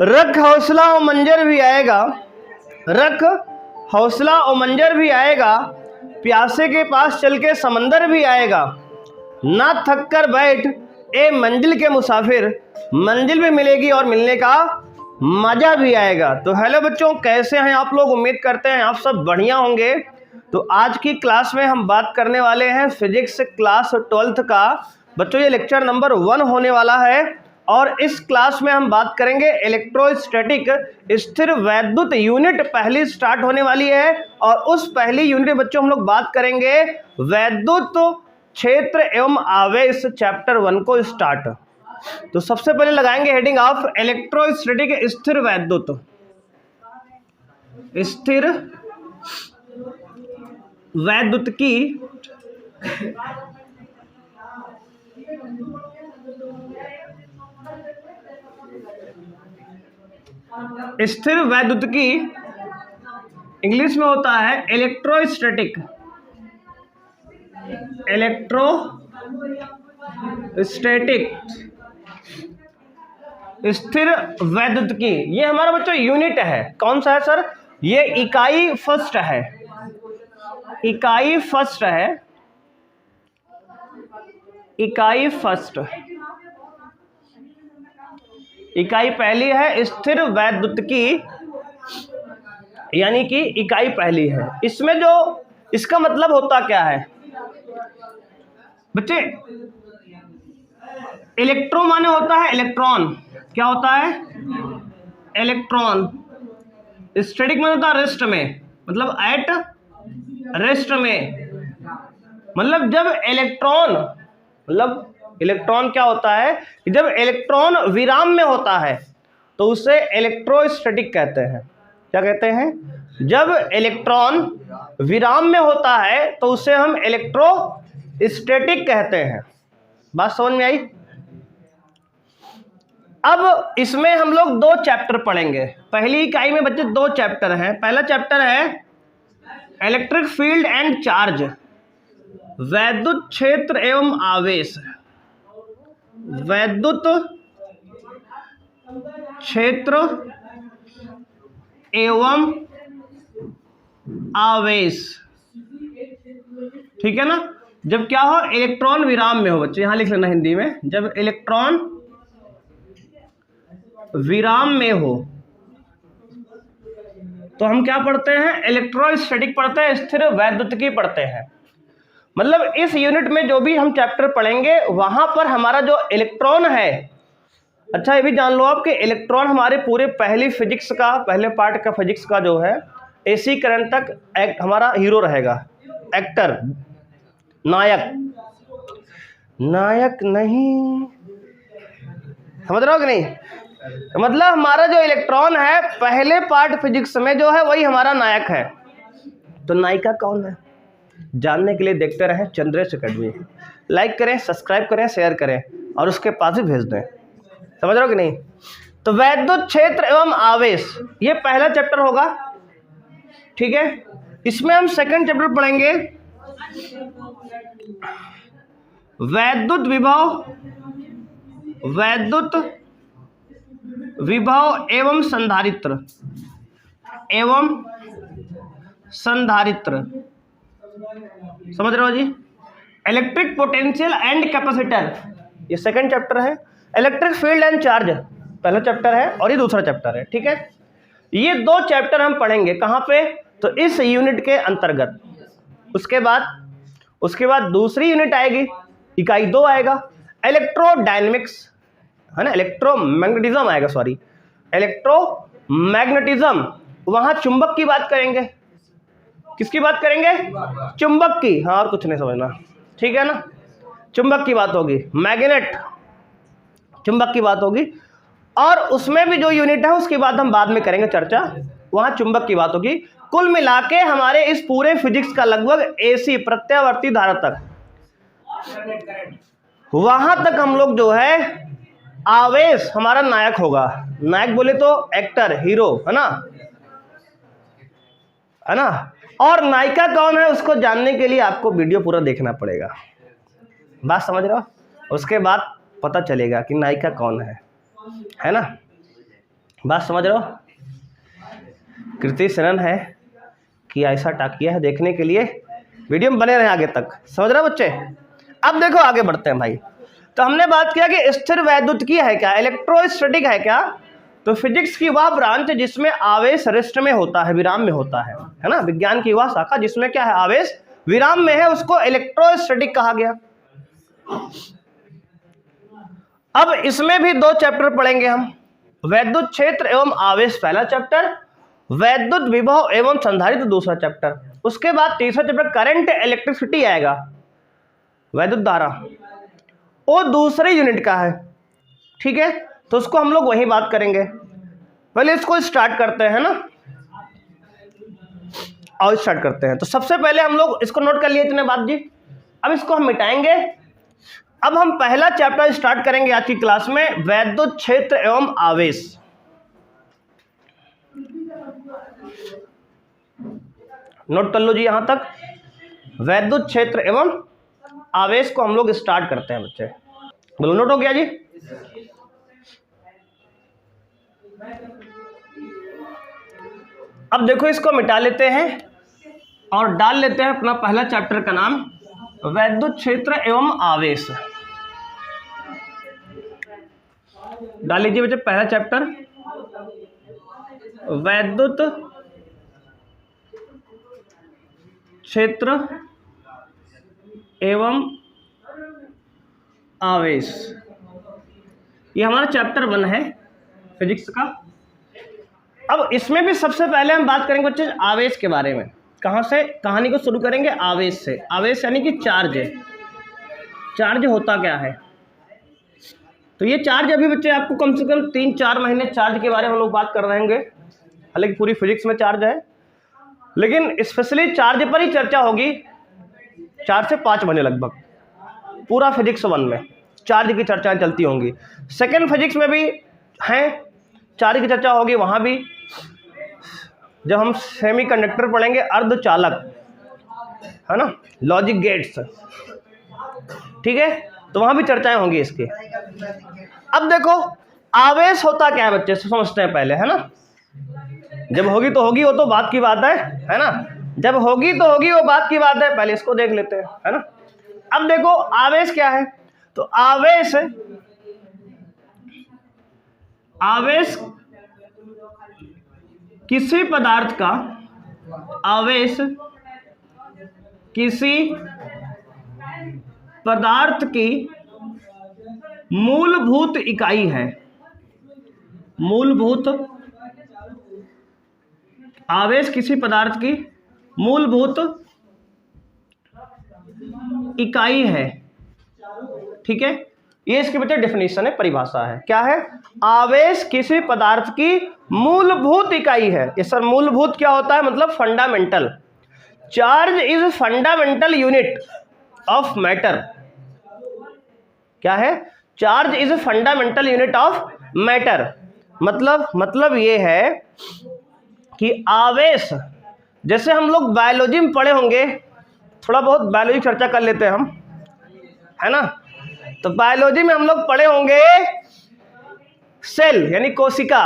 रख हौसला और मंजर भी आएगा, रख हौसला और मंजर भी आएगा, प्यासे के पास चल के समंदर भी आएगा, ना थक कर बैठ ए मंजिल के मुसाफिर, मंजिल भी मिलेगी और मिलने का मजा भी आएगा। तो हेलो बच्चों, कैसे हैं आप लोग? उम्मीद करते हैं आप सब बढ़िया होंगे। तो आज की क्लास में हम बात करने वाले हैं फिजिक्स क्लास 12th का। बच्चों ये लेक्चर नंबर 1 होने वाला है और इस क्लास में हम बात करेंगे इलेक्ट्रोस्टैटिक, स्थिर वैद्युत यूनिट पहली स्टार्ट होने वाली है। और उस पहली यूनिट बच्चों हम लोग बात करेंगे वैद्युत क्षेत्र एवं आवेश चैप्टर 1 को स्टार्ट। तो सबसे पहले लगाएंगे हेडिंग ऑफ इलेक्ट्रोस्टैटिक, स्थिर वैद्युत, स्थिर वैद्युत की स्थिर वैद्युत की इंग्लिश में होता है इलेक्ट्रोस्टैटिक, इलेक्ट्रोस्टैटिक स्थिर वैद्युत की। ये हमारा बच्चों यूनिट है। कौन सा है सर? ये इकाई फर्स्ट है, इकाई फर्स्ट है, इकाई फर्स्ट, इकाई पहली है स्थिर वैद्युत की, यानी कि इकाई पहली है। इसमें जो इसका मतलब होता क्या है बच्चे? इलेक्ट्रो माने होता है इलेक्ट्रॉन। क्या होता है? इलेक्ट्रॉन। स्टैटिक माने होता है रेस्ट में, मतलब एट रेस्ट में। मतलब जब इलेक्ट्रॉन, मतलब इलेक्ट्रॉन क्या होता है कि जब इलेक्ट्रॉन विराम में होता है तो उसे इलेक्ट्रोस्टैटिक कहते हैं। क्या कहते हैं? जब इलेक्ट्रॉन विराम में होता है तो उसे हम इलेक्ट्रोस्टैटिक कहते हैं। बात समझ में आई? अब इसमें हम लोग 2 चैप्टर पढ़ेंगे। पहली इकाई में बच्चे 2 चैप्टर हैं। पहला चैप्टर है इलेक्ट्रिक फील्ड एंड चार्ज, वैद्युत क्षेत्र एवं आवेश, वैद्युत क्षेत्र एवं आवेश। ठीक है ना? जब क्या हो, इलेक्ट्रॉन विराम में हो। बच्चे यहां लिख लेना हिंदी में, जब इलेक्ट्रॉन विराम में हो तो हम क्या पढ़ते हैं? इलेक्ट्रोस्टैटिक पढ़ते हैं, स्थिर वैद्युतिकी पढ़ते हैं। मतलब इस यूनिट में जो भी हम चैप्टर पढ़ेंगे वहां पर हमारा जो इलेक्ट्रॉन है, अच्छा ये भी जान लो आप कि इलेक्ट्रॉन हमारे पूरे पहले पार्ट का फिजिक्स का जो है एसी करंट तक हमारा हीरो रहेगा, एक्टर, नायक। नायक नहीं, समझ रहे हो कि नहीं? मतलब हमारा जो इलेक्ट्रॉन है पहले पार्ट फिजिक्स में जो है वही हमारा नायक है। तो नायिका कौन है जानने के लिए देखते रहें चंद्रेश एकेडमी। लाइक करें, सब्सक्राइब करें, शेयर करें और उसके पास भी भेज दें। समझ रहे हो कि नहीं? तो वैद्युत क्षेत्र एवं आवेश ये पहला चैप्टर होगा। ठीक है, इसमें हम सेकंड चैप्टर पढ़ेंगे वैद्युत विभव, वैद्युत विभव एवं संधारित्र, एवं संधारित्र। समझ रहे हो जी? इलेक्ट्रिक पोटेंशियल एंड कैपेसिटर ये सेकंड चैप्टर है। इलेक्ट्रिक फील्ड एंड चार्ज पहला चैप्टर है और ये दूसरा चैप्टर है। ठीक है, ये 2 चैप्टर हम पढ़ेंगे। कहाँ पे? तो इस यूनिट के अंतर्गत। उसके बाद दूसरी यूनिट आएगी, इकाई 2 आएगा, इलेक्ट्रोडायनेमिक्स, है ना, इलेक्ट्रोमैग्नेटिज्म आएगा, सॉरी इलेक्ट्रोमैग्नेटिज्म। वहां चुंबक की बात करेंगे। किसकी बात करेंगे? चुंबक की। हाँ, और कुछ नहीं समझना। ठीक है ना? चुंबक की बात होगी, मैग्नेट, चुंबक की बात होगी। और उसमें भी जो यूनिट है उसकी बात हम बाद में करेंगे चर्चा, वहां चुंबक की बात होगी। कुल मिला के हमारे इस पूरे फिजिक्स का लगभग एसी प्रत्यावर्ती धारा तक, वहां तक हम लोग जो है आवेश हमारा नायक होगा। नायक बोले तो एक्टर, हीरो, है ना, है ना। और नायिका कौन है उसको जानने के लिए आपको वीडियो पूरा देखना पड़ेगा। बात समझ रहे हो? उसके बाद पता चलेगा कि नायिका कौन है ना। बात समझ रहे हो? कृति सेनन है कि ऐसा टाकिया है, देखने के लिए वीडियो में बने रहे आगे तक। समझ रहे हो बच्चे? अब देखो आगे बढ़ते हैं भाई। तो हमने बात किया कि स्थिर वैद्युतिकी है क्या, इलेक्ट्रोस्टैटिक है क्या। तो फिजिक्स की वह ब्रांच जिसमें आवेश रेस्ट में होता है, विराम में होता है ना। विज्ञान की वह शाखा जिसमें क्या है, आवेश विराम में है, उसको इलेक्ट्रोस्टैटिक कहा गया। अब इसमें भी 2 चैप्टर पढ़ेंगे हम, वैद्युत क्षेत्र एवं आवेश पहला चैप्टर, वैद्युत विभव एवं संधारित्र दूसरा चैप्टर। उसके बाद तीसरा चैप्टर करंट इलेक्ट्रिसिटी आएगा, वैद्युत धारा, वो दूसरे यूनिट का है। ठीक है, तो उसको हम लोग वही बात करेंगे। पहले इसको स्टार्ट करते हैं ना, और स्टार्ट करते हैं। तो सबसे पहले हम लोग इसको नोट कर लिए इतने बात जी। अब इसको हम मिटाएंगे। अब हम पहला चैप्टर स्टार्ट करेंगे आज की क्लास में, वैद्युत क्षेत्र एवं आवेश। नोट कर लो जी यहां तक, वैद्युत क्षेत्र एवं आवेश को हम लोग स्टार्ट करते हैं बच्चे। बोलो नोट हो गया जी? अब देखो इसको मिटा लेते हैं और डाल लेते हैं अपना पहला चैप्टर का नाम, वैद्युत क्षेत्र एवं आवेश। डाल लीजिए बच्चे पहला चैप्टर, वैद्युत क्षेत्र एवं आवेश। ये हमारा चैप्टर 1 है फिजिक्स का। अब इसमें भी सबसे पहले हम बात करेंगे बच्चे आवेश के बारे में। कहाँ से कहानी को शुरू करेंगे? आवेश से। आवेश यानी कि चार्ज है। चार्ज होता क्या है? तो ये चार्ज अभी बच्चे आपको कम से कम 3-4 महीने चार्ज के बारे में हम लोग बात कर रहे होंगे। हालांकि पूरी फिजिक्स में चार्ज है, लेकिन स्पेशली चार्ज पर ही चर्चा होगी 4 से 5 महीने लगभग। पूरा फिजिक्स 1 में चार्ज की चर्चाएं चलती होंगी। सेकेंड फिजिक्स में भी हैं, चार्ज की चर्चा होगी वहाँ भी। जब हम सेमीकंडक्टर पढ़ेंगे, अर्धचालक है ना, लॉजिक गेट्स, ठीक है, तो वहाँ भी चर्चाएं होंगी इसकी। अब देखो आवेश होता क्या है बच्चे, समझते हैं पहले, है ना। जब होगी तो होगी, वो तो बात की बात है ना। जब होगी तो होगी, वो बात की बात है। पहले इसको देख लेते हैं, है ना। अब देखो आवेश क्या है। तो आवेश किसी पदार्थ का, आवेश किसी पदार्थ की मूलभूत इकाई है। मूलभूत, आवेश किसी पदार्थ की मूलभूत इकाई है। ठीक है, ये इसके बच्चे डेफिनेशन है, परिभाषा है। क्या है? आवेश किसी पदार्थ की मूलभूत इकाई है। ये सर मूलभूत क्या होता है? मतलब fundamental. Charge is fundamental unit of matter. क्या है? Charge is fundamental unit of matter. मतलब ये है कि आवेश, जैसे हम लोग बायोलॉजी में पढ़े होंगे, थोड़ा बहुत बायोलॉजी चर्चा कर लेते हैं हम, है ना। तो बायोलॉजी में हम लोग पढ़े होंगे सेल यानी कोशिका।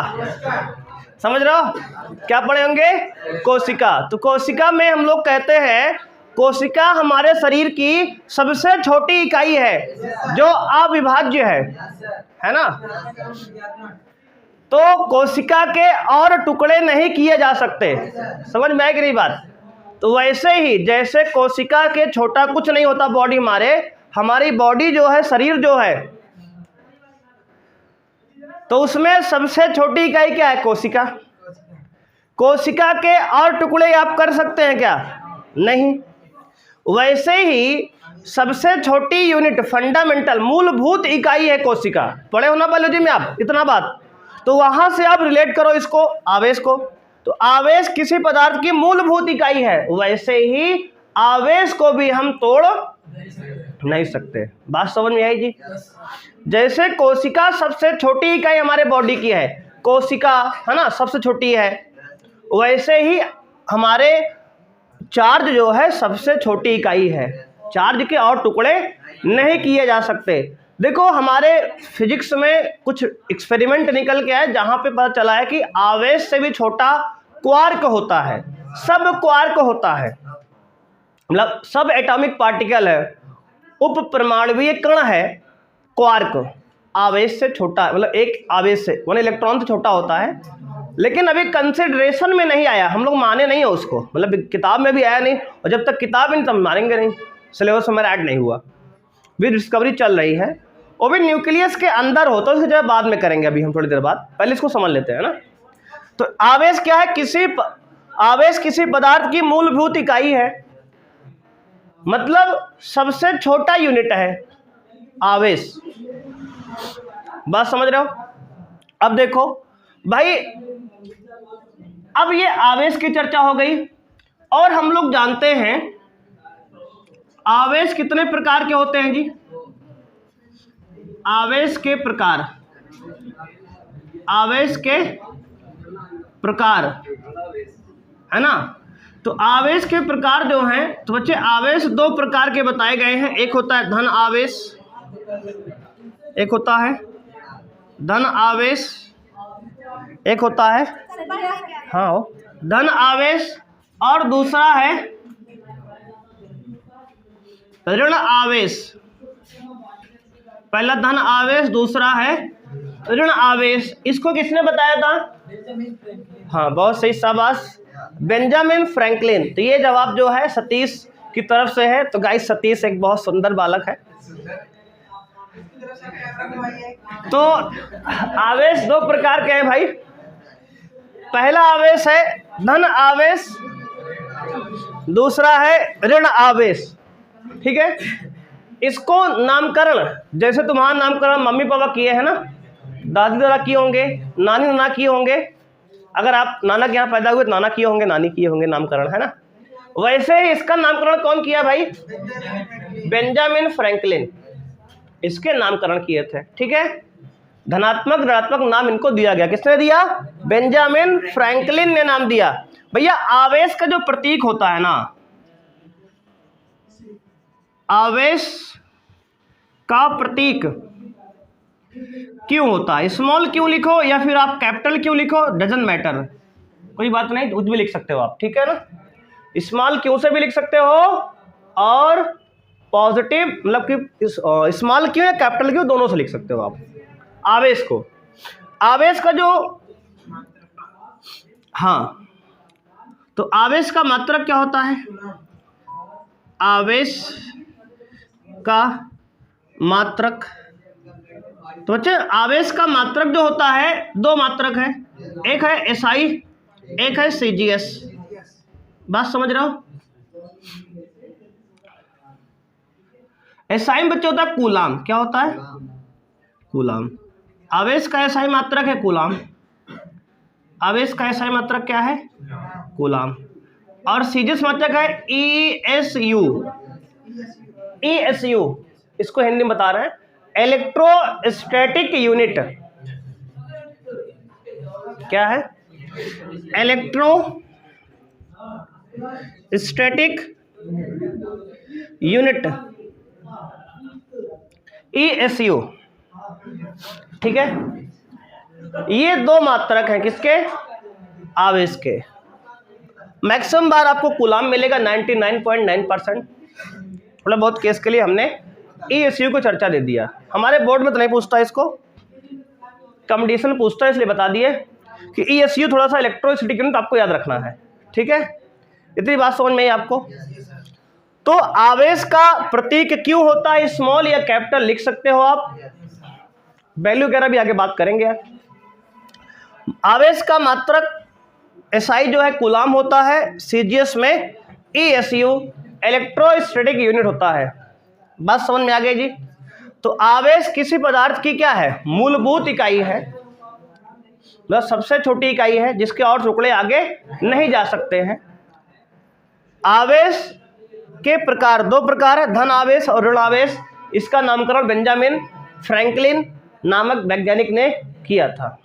समझ रहे हो? क्या पढ़े होंगे? कोशिका। तो कोशिका में हम लोग कहते हैं, कोशिका हमारे शरीर की सबसे छोटी इकाई है जो अविभाज्य है ना। तो कोशिका के और टुकड़े नहीं किए जा सकते। समझ में आई कि नहीं बात? तो वैसे ही जैसे कोशिका के छोटा कुछ नहीं होता बॉडी, हमारी बॉडी जो है, शरीर जो है, तो उसमें सबसे छोटी इकाई क्या है? कोशिका। कोशिका के और टुकड़े आप कर सकते हैं क्या? नहीं। वैसे ही सबसे छोटी यूनिट, फंडामेंटल, मूलभूत इकाई है कोशिका। पढ़े हो ना बायोलॉजी में आप इतना बात? तो वहां से आप रिलेट करो इसको, आवेश को। तो आवेश किसी पदार्थ की मूलभूत इकाई है, वैसे ही आवेश को भी हम तोड़ नहीं सकते। बात समझ में आई जी? जैसे कोशिका सबसे छोटी इकाई हमारे बॉडी की है, कोशिका है ना, सबसे छोटी है, वैसे ही हमारे चार्ज जो है सबसे छोटी इकाई है। चार्ज के और टुकड़े नहीं किए जा सकते। देखो हमारे फिजिक्स में कुछ एक्सपेरिमेंट निकल के आए जहां पे पता चला है कि आवेश से भी छोटा क्वार्क होता है, सब क्वार्क होता है, मतलब सब एटॉमिक पार्टिकल है, उप परमाणुवीय कण है क्वार्क, आवेश से छोटा, मतलब एक आवेश से 1 इलेक्ट्रॉन से छोटा होता है, लेकिन अभी कंसिडरेशन में नहीं आया, हम लोग माने नहीं है उसको, मतलब किताब में भी आया नहीं, और जब तक किताब नहीं तब मानेंगे नहीं, सिलेबस में ऐड नहीं हुआ, भी डिस्कवरी चल रही है, वो भी न्यूक्लियस के अंदर होता है, उसके जब बाद में करेंगे, अभी हम थोड़ी देर बाद, पहले इसको समझ लेते हैं ना। तो आवेश क्या है, आवेश किसी पदार्थ की मूलभूत इकाई है, मतलब सबसे छोटा यूनिट है आवेश, बात समझ रहे हो। अब देखो भाई, अब ये आवेश की चर्चा हो गई, और हम लोग जानते हैं आवेश कितने प्रकार के होते हैं जी, आवेश के प्रकार, आवेश के प्रकार है ना। तो आवेश के प्रकार जो हैं, तो बच्चे आवेश 2 प्रकार के बताए गए हैं, एक होता है धन आवेश, एक होता है धन आवेश, एक होता है हाँ धन आवेश, और दूसरा है ऋण आवेश। पहला धन आवेश, दूसरा है ऋण आवेश। इसको किसने बताया था? हाँ बहुत सही, शाबाश, बेंजामिन फ्रैंकलिन। तो ये जवाब जो है सतीश की तरफ से है। तो गाइस सतीश एक बहुत सुंदर बालक है। तो आवेश 2 प्रकार के हैं भाई। पहला आवेश है धन आवेश, दूसरा है ऋण आवेश। ठीक है, इसको नामकरण, जैसे तुम्हारा नामकरण मम्मी पापा किए हैं ना, दादी दादा किए होंगे, नानी नाना किए होंगे, अगर आप नाना के यहाँ पैदा हुए तो नाना किए होंगे, नानी किए होंगे नामकरण, है ना। वैसे ही इसका नामकरण कौन किया भाई? बेंजामिन फ्रैंकलिन, इसके नामकरण किए थे। ठीक है, धनात्मक ऋणात्मक नाम इनको दिया गया। किसने दिया? बेंजामिन फ्रैंकलिन ने नाम दिया। भैया आवेश का जो प्रतीक होता है ना, आवेश का प्रतीक क्यों होता है, स्मॉल क्यों लिखो या फिर आप कैपिटल क्यों लिखो, डजंट मैटर, कोई बात नहीं, कुछ भी लिख सकते हो आप। ठीक है ना, स्मॉल क्यों से भी लिख सकते हो, और पॉजिटिव मतलब कि स्मॉल क्यों या कैपिटल क्यों, दोनों से लिख सकते हो आप आवेश को। आवेश का जो, हाँ, तो आवेश का मात्रक क्या होता है? आवेश का मात्रक, तो बच्चे आवेश का मात्रक जो होता है 2 मात्रक है, एक है एसआई, एक है सीजीएस। बात समझ रहे हो? एसआई बच्चे होता है कूलाम। क्या होता है? कूलाम। आवेश का एसआई मात्रक है कूलाम। आवेश का एसआई मात्रक क्या है? कूलाम। और सीजीएस मात्रक है ईएसयू। ईएसयू इसको हिंदी में बता रहे हैं, इलेक्ट्रोस्टैटिक यूनिट। क्या है? Electrostatic unit, ईएसयू। ठीक है, ये 2 मात्रक हैं किसके? आवेश के। मैक्सिमम बार आपको कूलाम मिलेगा 99.9%। थोड़ा बहुत केस के लिए हमने ईएसयू को चर्चा दे दिया। हमारे बोर्ड में तो नहीं पूछता इसको, कंपटीशन पूछता है, इसलिए बता दिए कि ईएसयू थोड़ा सा इलेक्ट्रोस्टैटिक यूनिट आपको याद रखना है। ठीक है, इतनी बात समझ में आई आपको? तो आवेश का प्रतीक क्यों होता है, स्मॉल या कैपिटल लिख सकते हो आप, वैल्यू वगैरह भी आगे बात करेंगे। आवेश का मात्रक एसआई जो है कूलाम होता है, सीजीएस में ईएसयू इलेक्ट्रोस्टैटिक यूनिट होता है। बात समझ में आ गई जी? तो आवेश किसी पदार्थ की क्या है? मूलभूत इकाई है, मतलब सबसे छोटी इकाई है जिसके और टुकड़े आगे नहीं जा सकते हैं। आवेश के प्रकार 2 प्रकार है, धन आवेश और ऋण आवेश। इसका नामकरण बेंजामिन फ्रैंकलिन नामक वैज्ञानिक ने किया था।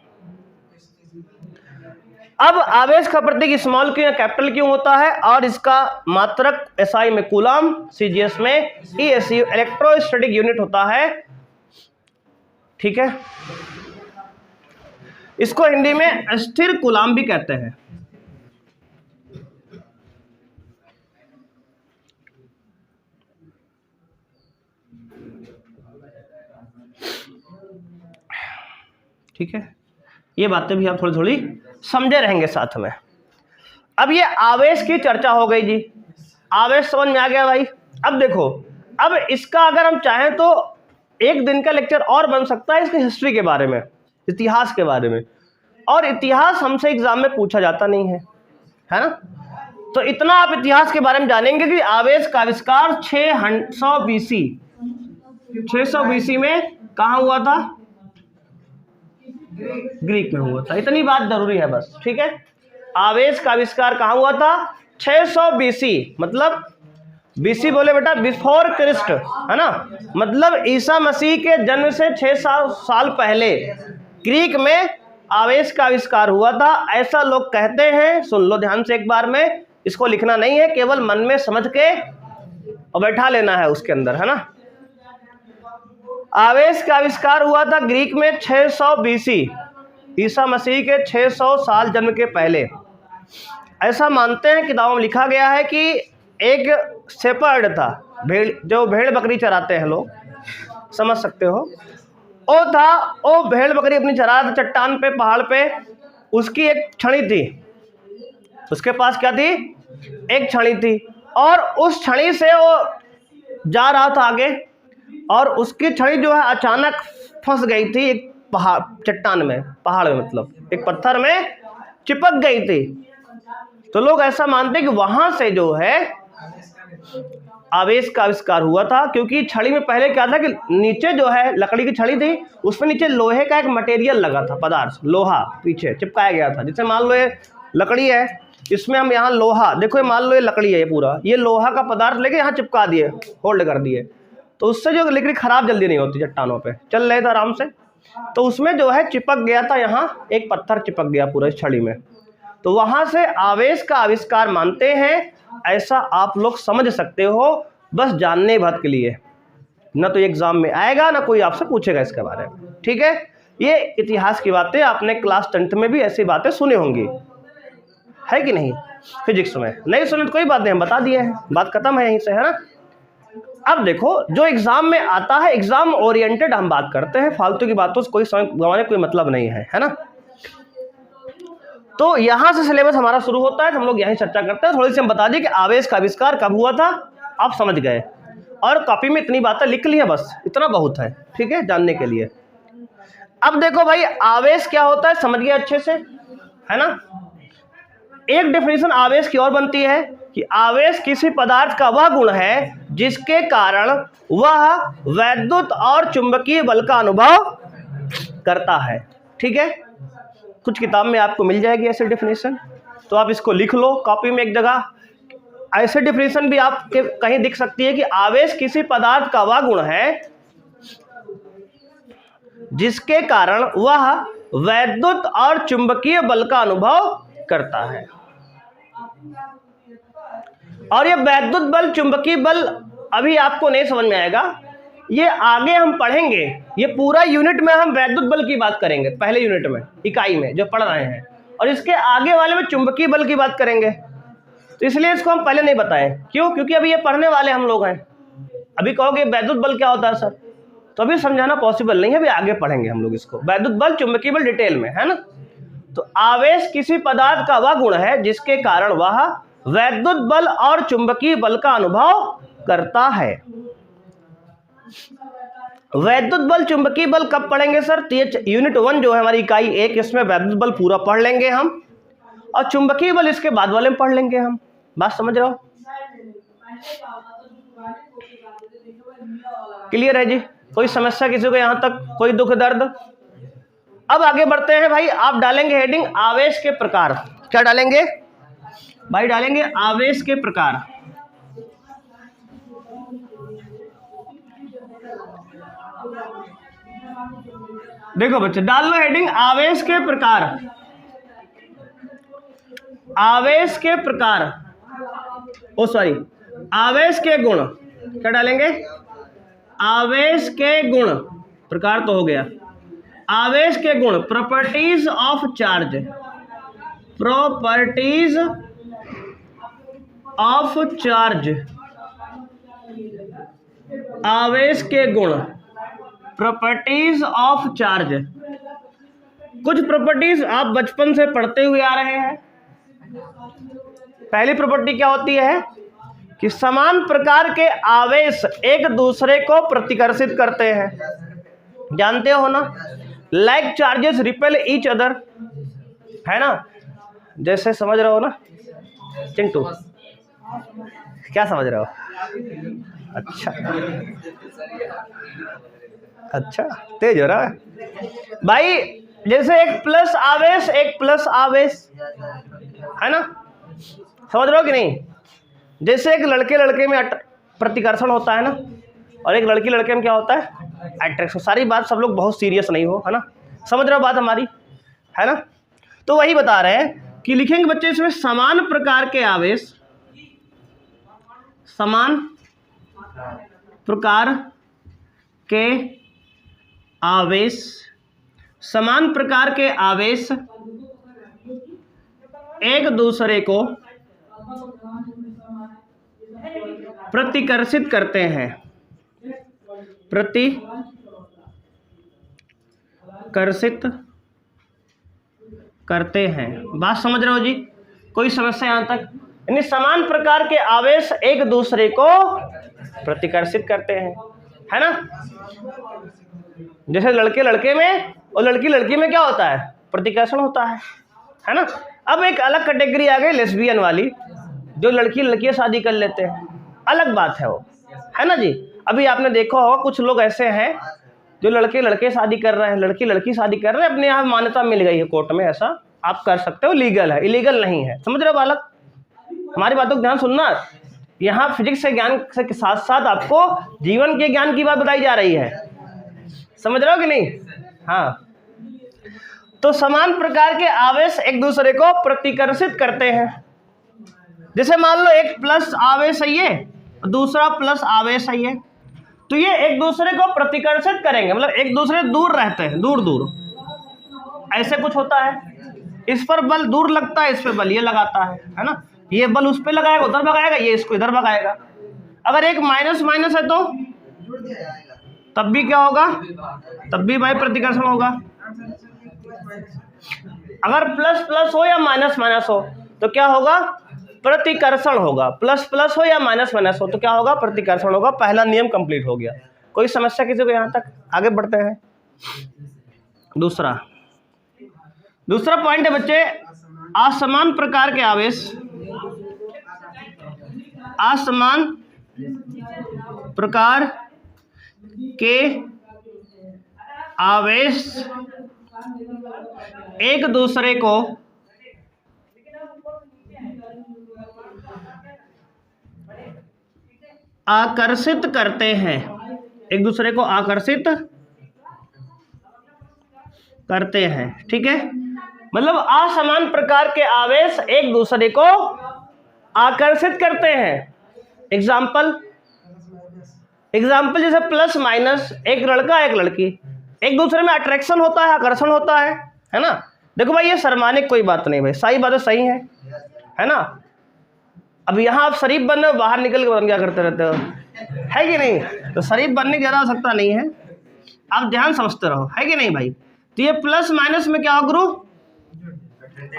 अब आवेश का प्रतीक स्मॉल क्यों या कैपिटल क्यों होता है, और इसका मात्रक एसआई में कूलाम, सीजीएस में ईएसयू इलेक्ट्रोस्टैटिक यूनिट होता है। ठीक है, इसको हिंदी में स्थिर कूलाम भी कहते हैं। ठीक है, ये बातें भी आप थोड़ी थोड़ी समझे रहेंगे साथ में। अब ये आवेश की चर्चा हो गई जी, आवेश समझ में आ गया भाई। अब देखो, अब इसका अगर हम चाहें तो एक दिन का लेक्चर और बन सकता है इसकी हिस्ट्री के बारे में, इतिहास के बारे में, और इतिहास हमसे एग्जाम में पूछा जाता नहीं है ना। तो इतना आप इतिहास के बारे में जानेंगे कि आवेश का आविष्कार 600 बीसी, 600 बीसी में कहाँ हुआ था? ग्रीक में हुआ था। इतनी बात जरूरी है बस, ठीक है। आवेश का आविष्कार कहाँ हुआ था? 600 बीसी, मतलब बीसी बोले बेटा बिफोर क्रिस्ट, है ना, मतलब ईसा मसीह के जन्म से 600 साल पहले ग्रीक में आवेश का आविष्कार हुआ था, ऐसा लोग कहते हैं। सुन लो ध्यान से एक बार में, इसको लिखना नहीं है, केवल मन में समझ के और बैठा लेना है उसके अंदर, है ना। आवेश का आविष्कार हुआ था ग्रीक में 600 बीसी, ईसा मसीह के 600 साल जन्म के पहले। ऐसा मानते हैं, किताबों में लिखा गया है कि एक शेपर्ड था, भेड़, जो भेड़ बकरी चराते हैं लोग, समझ सकते हो, वो था, वो भेड़ बकरी अपनी चरा था चट्टान पे, पहाड़ पे। उसकी एक छड़ी थी, उसके पास क्या थी? एक छड़ी थी, और उस छड़ी से वो जा रहा था आगे, और उसकी छड़ी जो है अचानक फंस गई थी एक पहाड़, चट्टान में, पहाड़ में, मतलब एक पत्थर में चिपक गई थी। तो लोग ऐसा मानते हैं कि वहां से जो है आवेश का आविष्कार हुआ था, क्योंकि छड़ी में पहले क्या था कि नीचे जो है लकड़ी की छड़ी थी, उसमें नीचे लोहे का एक मटेरियल लगा था, पदार्थ, लोहा पीछे चिपकाया गया था। जैसे मान लो ये लकड़ी है, इसमें हम यहाँ लोहा, देखो ये मान लो ये लकड़ी है, ये पूरा ये लोहा का पदार्थ लेके यहाँ चिपका दिए, होल्ड कर दिए, तो उससे जो लकड़ी खराब जल्दी नहीं होती, चट्टानों पे चल रहे थे आराम से। तो उसमें जो है चिपक गया था, यहाँ एक पत्थर चिपक गया पूरा इस छड़ी में, तो वहां से आवेश का आविष्कार मानते हैं। ऐसा आप लोग समझ सकते हो, बस जानने भर के लिए, ना तो एग्जाम में आएगा ना कोई आपसे पूछेगा इसके बारे में, ठीक है। ये इतिहास की बातें आपने क्लास 10th में भी ऐसी बातें सुनी होंगी, है कि नहीं? फिजिक्स में नहीं सुने तो कोई बात नहीं, हम बता दिए हैं, बात खत्म है यहीं से, है ना। अब देखो, जो एग्जाम में आता है, एग्जाम ओरिएंटेड हम बात करते हैं, फालतू की बातों से कोई समय गंवाने कोई मतलब नहीं है ना। तो यहां से सिलेबस हमारा शुरू होता है, तो हम लोग यहीं चर्चा करते हैं। थोड़ी सी हम बता दें कि आवेश का आविष्कार कब हुआ था, आप समझ गए, और कॉपी में इतनी बातें लिख ली है, बस इतना बहुत है, ठीक है, जानने के लिए। अब देखो भाई, आवेश क्या होता है समझ गए अच्छे से, है ना। एक डेफिनेशन आवेश की और बनती है कि आवेश किसी पदार्थ का वह गुण है जिसके कारण वह वैद्युत और चुंबकीय बल का अनुभव करता है, ठीक है। कुछ किताब में आपको मिल जाएगी ऐसे डेफिनेशन, तो आप इसको लिख लो कॉपी में एक जगह। ऐसे डेफिनेशन भी आपके कहीं दिख सकती है कि आवेश किसी पदार्थ का वह गुण है जिसके कारण वह वैद्युत और चुंबकीय बल का अनुभव करता है। और ये वैद्युत बल, चुंबकीय बल अभी आपको नहीं समझ में आएगा, ये आगे हम पढ़ेंगे। ये पूरा यूनिट में हम वैद्युत बल की बात करेंगे, पहले यूनिट में, इकाई में जो पढ़ रहे हैं, और इसके आगे वाले में चुंबकीय बल की बात करेंगे। तो इसलिए इसको हम पहले नहीं बताएं, क्यों? क्योंकि अभी ये पढ़ने वाले हम लोग हैं। अभी कहोगे वैद्युत बल क्या होता है सर, तो अभी समझाना पॉसिबल नहीं है, अभी आगे पढ़ेंगे हम लोग इसको, वैद्युत बल, चुंबकीय बल डिटेल में, है ना। तो आवेश किसी पदार्थ का वह गुण है जिसके कारण वह वैद्युत बल और चुंबकीय बल का अनुभव करता है। वैद्युत बल, चुंबकीय बल कब पढ़ेंगे सर? तो ये यूनिट 1 जो है हमारी इकाई 1, इसमें वैद्युत बल पूरा पढ़ लेंगे हम, और चुंबकीय बल इसके बाद वाले में पढ़ लेंगे हम। बात समझ रहे हो? क्लियर है जी? कोई समस्या किसी को यहां तक, कोई दुख दर्द? अब आगे बढ़ते हैं भाई। आप डालेंगे हेडिंग आवेश के प्रकार। क्या डालेंगे भाई? डालेंगे आवेश के प्रकार। देखो बच्चे, डाल लो हेडिंग आवेश के प्रकार। आवेश के प्रकार, ओ सॉरी, आवेश के गुण। क्या डालेंगे? आवेश के गुण। प्रकार तो हो गया, आवेश के गुण, properties of charge, properties of charge, आवेश के गुण, प्रॉपर्टीज ऑफ चार्ज। कुछ प्रॉपर्टीज आप बचपन से पढ़ते हुए आ रहे हैं। पहली प्रॉपर्टी क्या होती है कि समान प्रकार के आवेश एक दूसरे को प्रतिकर्षित करते हैं, जानते हो ना, like charges repel each other, है ना। जैसे समझ रहे हो ना चिंटू, क्या समझ रहे हो? अच्छा तेज हो रहा है भाई। जैसे एक प्लस आवेश, एक प्लस आवेश, है ना, समझ रहे हो कि नहीं। जैसे एक लड़के लड़के में प्रतिकर्षण होता है ना, और एक लड़की लड़के में क्या होता है, अट्रैक्शन। सारी बात सब लोग बहुत सीरियस नहीं हो, है ना, समझ रहे हो बात हमारी, है ना। तो वही बता रहे हैं कि लिखेंगे बच्चे इसमें समान प्रकार के आवेश, समान प्रकार के आवेश, समान प्रकार के आवेश एक दूसरे को प्रतिकर्षित करते हैं, प्रतिकर्षित करते हैं। बात समझ रहे हो जी, कोई समस्या यहां तक? यानी समान प्रकार के आवेश एक दूसरे को प्रतिकर्षित करते हैं, है ना। जैसे लड़के लड़के में और लड़की लड़की में क्या होता है, प्रतिकर्षण होता है ना। अब एक अलग कैटेगरी आ गई लेस्बियन वाली, जो लड़की लड़कियां शादी कर लेते हैं, अलग बात है वो, है ना जी। अभी आपने देखा होगा कुछ लोग ऐसे हैं जो लड़के लड़के शादी कर रहे हैं, लड़की लड़की शादी कर रहे हैं, अपने यहाँ मान्यता मिल गई है कोर्ट में, ऐसा आप कर सकते हो, लीगल है, इलीगल नहीं है। समझ रहे हो बालक, हमारी बातों को ध्यान सुनना। यहाँ फिजिक्स के ज्ञान के साथ साथ आपको जीवन के ज्ञान की बात बताई जा रही है, समझ रहे हो कि नहीं। हाँ, तो समान प्रकार के आवेश एक दूसरे को प्रतिकर्षित करते हैं। जैसे मान लो एक प्लस आवेश है ये, दूसरा प्लस आवेश है ये, तो ये एक दूसरे को प्रतिकर्षित करेंगे, मतलब एक दूसरे दूर रहते हैं, दूर दूर, ऐसे कुछ होता है। इस पर बल दूर लगता है, इस पर बल ये लगाता है ना। ये बल उस पर लगाएगा, उधर भगाएगा, ये इसको इधर भगाएगा। अगर एक माइनस माइनस है तो तब भी क्या होगा, तब भी भाई प्रतिकर्षण होगा। अगर प्लस प्लस हो या माइनस माइनस हो तो क्या होगा, प्रतिकर्षण होगा। प्लस प्लस हो या माइनस माइनस हो तो क्या होगा, प्रतिकर्षण होगा। पहला नियम कंप्लीट हो गया। कोई समस्या किसी को यहाँ तक? आगे बढ़ते हैं। दूसरा पॉइंट है बच्चे, असमान प्रकार के आवेश, असमान प्रकार के आवेश एक दूसरे को आकर्षित करते हैं, एक दूसरे को आकर्षित करते हैं, ठीक है। मतलब असमान प्रकार के आवेश एक दूसरे को आकर्षित करते हैं। एग्जाम्पल जैसे प्लस माइनस, एक लड़का एक लड़की, एक दूसरे में अट्रैक्शन होता है, आकर्षण होता है ना। देखो भाई ये शर्माने की कोई बात नहीं भाई, सही बात है, सही है ना। अब यहाँ आप शरीफ बन रहे हो, बाहर निकल के क्या करते रहते हो, है कि नहीं। तो शरीफ बनने की ज़्यादा आवश्यकता नहीं है, आप ध्यान समझते रहो, है कि नहीं भाई। तो ये प्लस माइनस में क्या होगा गुरु,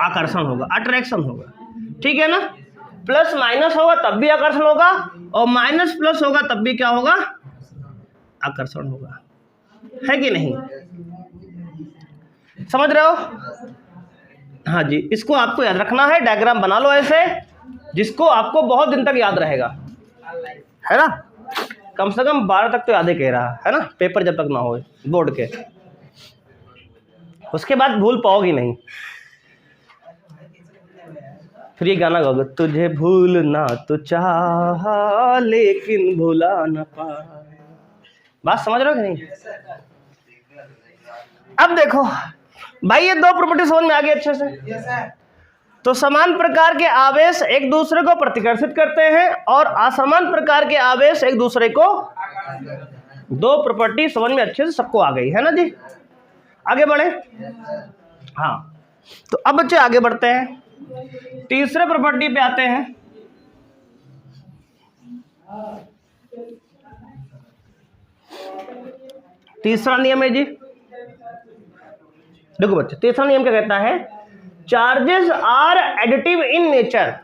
आकर्षण होगा, अट्रैक्शन होगा, ठीक है ना। प्लस माइनस होगा तब भी आकर्षण होगा, और माइनस प्लस होगा तब भी क्या होगा, आकर्षण होगा, है कि नहीं। समझ रहे हो? हाँ जी, इसको आपको याद रखना है। डायग्राम बना लो ऐसे जिसको आपको बहुत दिन तक याद रहेगा, है ना। कम से कम 12 तक तो याद ही कह रहा है ना, पेपर जब तक ना हो बोर्ड के, उसके बाद भूल पाओगी नहीं। फिर ये गाना गाओगे, तुझे भूलना तो चाहा लेकिन भुला न पाए। बात समझ रहे हो कि नहीं। अब देखो भाई ये दो प्रॉपर्टी समझ में आ गई अच्छे से। तो समान प्रकार के आवेश एक दूसरे को प्रतिकर्षित करते हैं और असमान प्रकार के आवेश एक दूसरे को, दो प्रॉपर्टी समझ में अच्छे से सबको आ गई है ना जी। आगे बढ़े। हाँ, तो अब बच्चे आगे बढ़ते हैं, तीसरे प्रॉपर्टी पे आते हैं। तीसरा नियम है जी, देखो बच्चे, तीसरा नियम क्या कहता है, charges are additive in nature,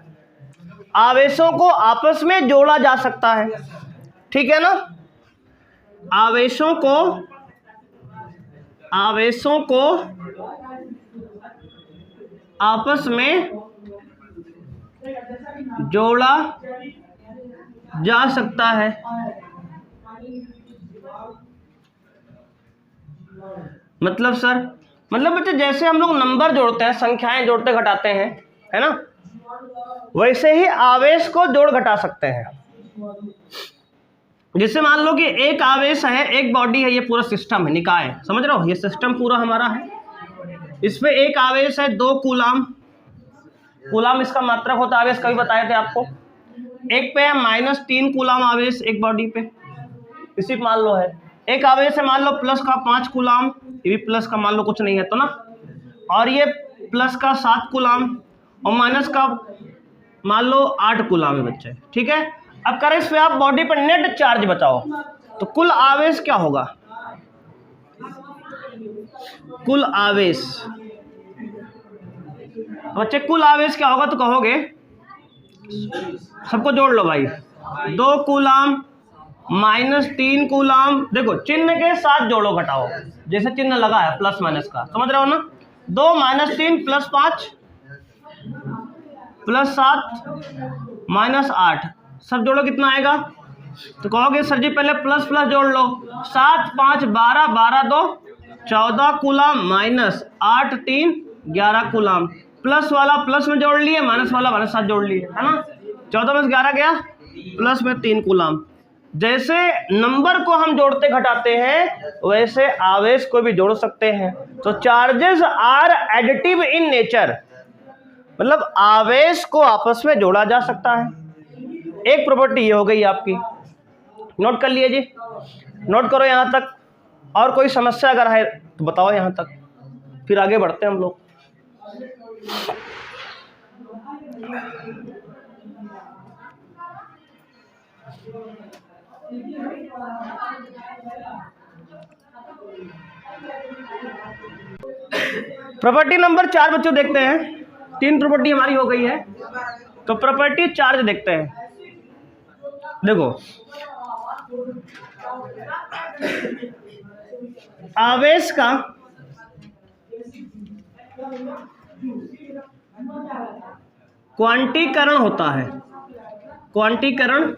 आवेशों को आपस में जोड़ा जा सकता है, ठीक है ना। आवेशों को आपस में जोड़ा जा सकता है। मतलब सर, मतलब बच्चे जैसे हम लोग नंबर जोड़ते हैं, संख्याएं जोड़ते घटाते हैं, है ना, वैसे ही आवेश को जोड़ घटा सकते हैं। जिससे मान लो कि एक आवेश है, एक बॉडी है, ये पूरा सिस्टम है, निकाय, समझ रहे हो, ये सिस्टम पूरा हमारा है। इसमें एक आवेश है 2 कूलाम, कूलाम इसका मात्रक होता है आवेश, कभी बताए थे आपको। एक पे है -3 कूलाम आवेश एक बॉडी पे, इसी मान लो है। एक आवेश है मान लो प्लस का 5 कूलाम, ये भी प्लस का मान लो कुछ नहीं है तो ना, और ये प्लस का 7 कूलाम और माइनस का मान लो 8 कूलाम है बच्चे, ठीक है। अब करें इस पे आप बॉडी पर नेट चार्ज बताओ, तो कुल आवेश क्या होगा, कुल आवेश बच्चे, कुल आवेश क्या होगा, तो कहोगे, सबको जोड़ लो भाई, 2 कूलाम -3 कूलाम, देखो चिन्ह के साथ जोड़ो घटाओ, जैसे चिन्ह लगा है प्लस माइनस का, समझ रहे हो ना। 2 -3 + 5 + 7 -8, सब जोड़ो कितना आएगा, तो कहोगे सर जी पहले प्लस प्लस जोड़ लो, 7 5 12, 12 2 14 कूलाम -8 3 11 कूलाम, प्लस वाला प्लस में जोड़ लिए, माइनस वाला माइनस साथ जोड़ लिए, है ना। 14 में 11 गया, प्लस में 3 कूलाम। जैसे नंबर को हम जोड़ते घटाते हैं, वैसे आवेश को भी जोड़ सकते हैं। तो charges are additive in nature, मतलब आवेश को आपस में जोड़ा जा सकता है। एक प्रॉपर्टी ये हो गई आपकी, नोट कर लिए जी, नोट करो यहाँ तक। और कोई समस्या अगर है तो बताओ यहाँ तक, फिर आगे बढ़ते हैं हम लोग। प्रॉपर्टी नंबर 4 बच्चों देखते हैं, 3 प्रॉपर्टी हमारी हो गई है, तो प्रॉपर्टी चार्ज देखते हैं। देखो, आवेश का क्वांटीकरण होता है, क्वांटीकरण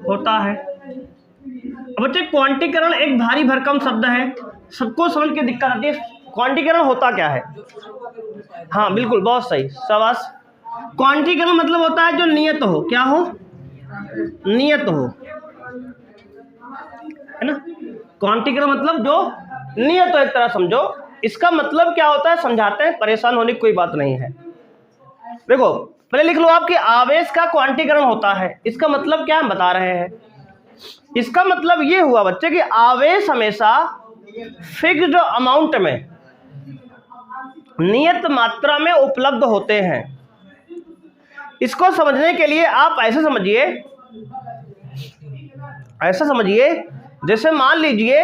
होता है। अब बच्चे क्वांटीकरण एक भारी भरकम शब्द है, सबको समझ के दिक्कत आती है। क्वांटीकरण होता क्या है, हाँ बिल्कुल, बहुत सही, शाबाश। क्वांटीकरण मतलब होता है जो नियत हो, क्या हो, नियत हो, है ना। क्वांटीकरण मतलब जो नियत हो, एक तरह समझो। इसका मतलब क्या होता है समझाते हैं, परेशान होने की कोई बात नहीं है। देखो पहले लिख लो आपकी आवेश का क्वांटीकरण होता है, इसका मतलब क्या हम बता रहे हैं। इसका मतलब ये हुआ बच्चे कि आवेश हमेशा फिक्स्ड अमाउंट में, नियत मात्रा में उपलब्ध होते हैं। इसको समझने के लिए आप ऐसे समझिए, ऐसा समझिए जैसे मान लीजिए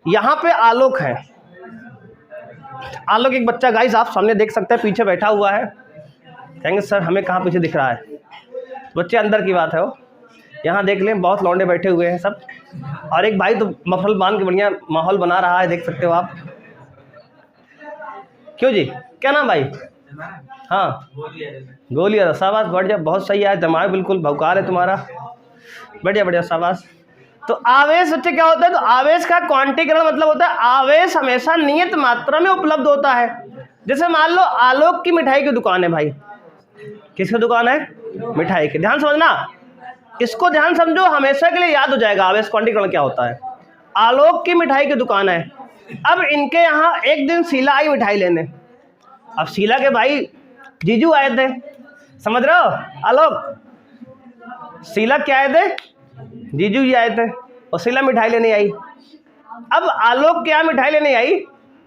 यहाँ पे आलोक है, आलोक एक बच्चा, गाइस आप सामने देख सकते हैं, पीछे बैठा हुआ है। कहेंगे सर हमें कहाँ पीछे दिख रहा है, बच्चे अंदर की बात है वो, यहाँ देख लें बहुत लौंडे बैठे हुए हैं सब, और एक भाई तो मफलर बांध के बढ़िया माहौल बना रहा है, देख सकते हो आप। क्यों जी, क्या नाम भाई, हाँ गोलिया, शाबाश, बढ़िया, बहुत सही है, दिमाग बिल्कुल भौकाल है तुम्हारा, बढ़िया बढ़िया, शाबाश। तो आवेश बच्चे क्या होता है, तो आवेश का क्वांटीकरण मतलब होता है आवेश हमेशा नियत मात्रा में उपलब्ध होता है। जैसे मान लो आलोक की मिठाई की दुकान है भाई, किसकी दुकान है, मिठाई की, ध्यान समझना, इसको ध्यान समझो, हमेशा के लिए याद हो जाएगा आवेश क्वांटीकरण क्या होता है। आलोक की मिठाई की दुकान है, अब इनके यहाँ एक दिन शीला आई मिठाई लेने, अब शीला के भाई जीजू आए थे, समझ रहे हो, आलोक शीला क्या आए थे, जीजू जी आए थे, और शीला मिठाई लेने आई। अब आलोक क्या मिठाई लेने आई,